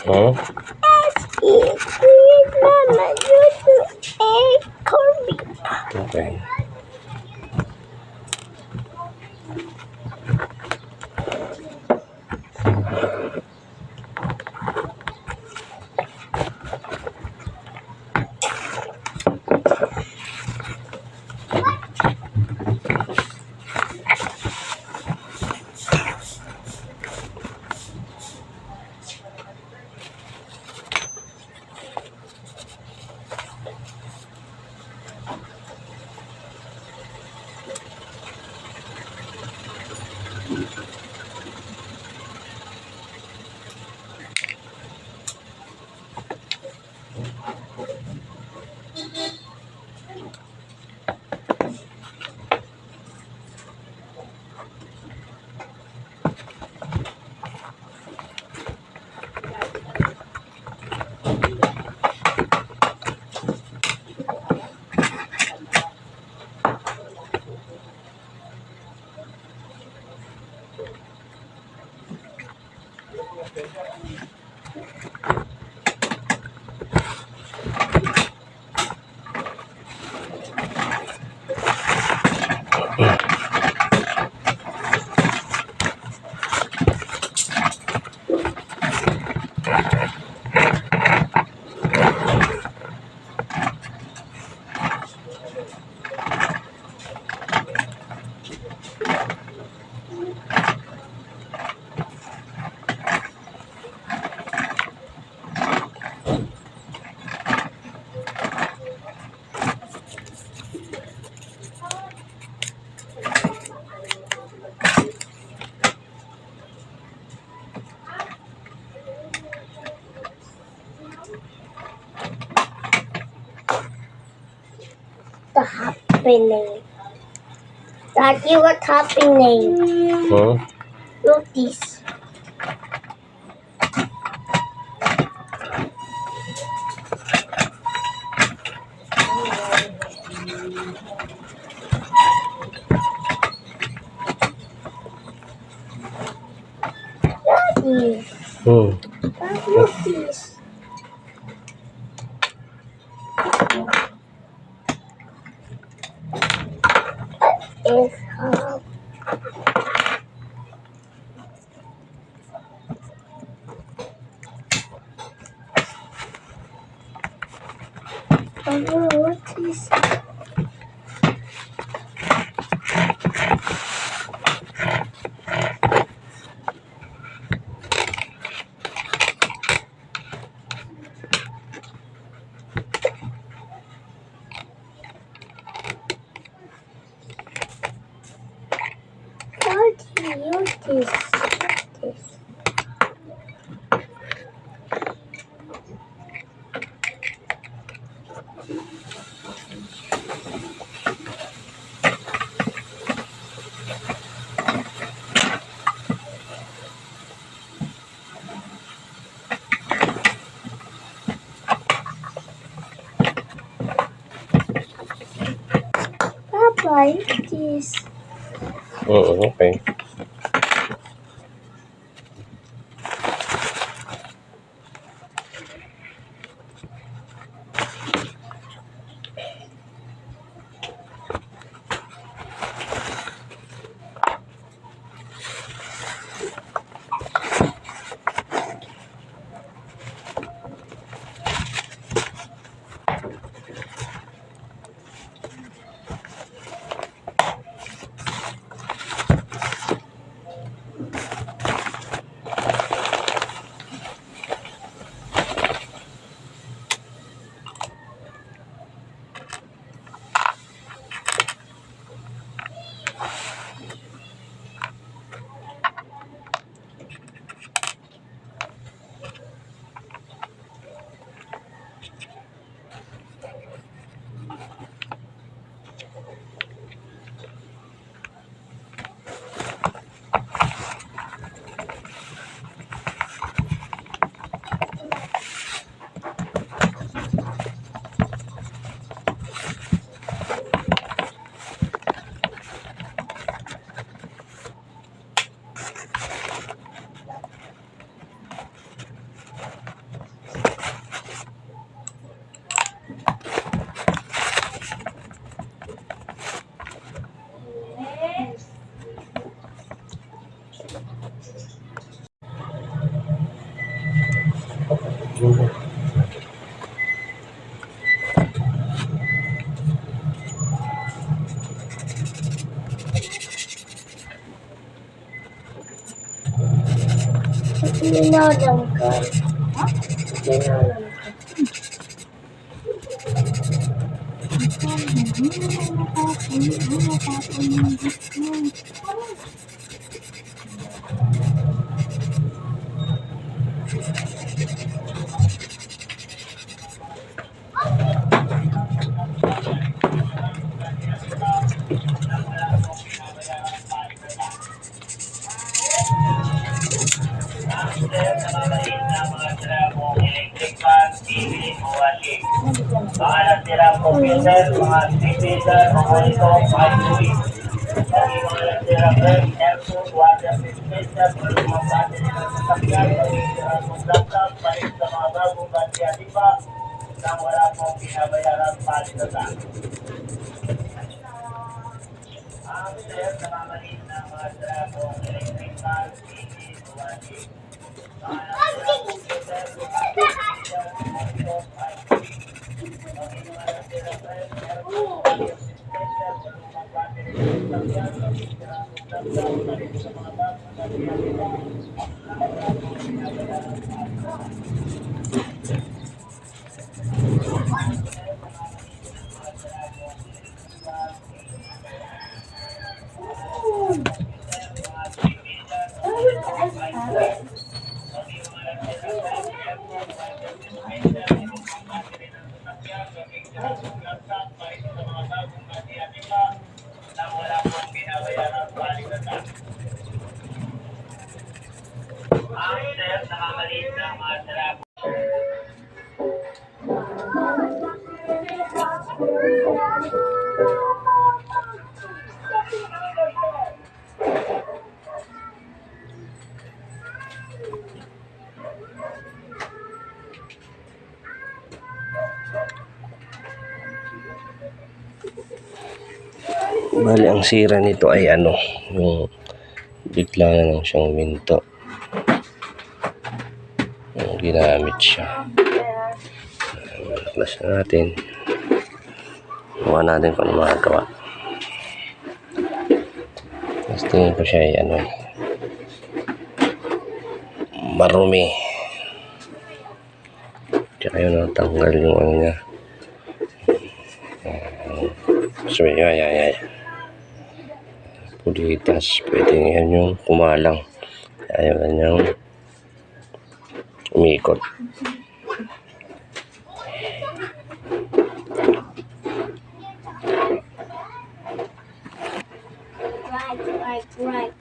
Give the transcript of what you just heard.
Huh? Okay. The happening. Daddy, what's happening? Huh? Look this. Daddy, Dad, look this. Is what is Daddy, use this. like this. Okay. Ginalang ka. Ginalang ka. Mga nasirang computer, mga speaker, monitor, microwave, mga nasirang ref, aircon, water dispenser, mga battery ng sasakyan, mga laptop, palit sa mga bagong battery at iba, nang wala pong binabayarang palitan. Ang sir, nakamalit ng mga dragong electrical, TV, washing, mga nasirang computer, mga speaker, monitor, microwave, Bali, ang sira nito ay yung bigla na lang siyang minto. Yung ginamit siya. Flash na natin. Gawa natin kung ano magagawa. Tapos tingin ko siya ay marumi. Tsaka yun, tanggal yung niya. So, ay. Pulitas, pwede yan yung kumalang. Ayaw na niyang umikot. Right.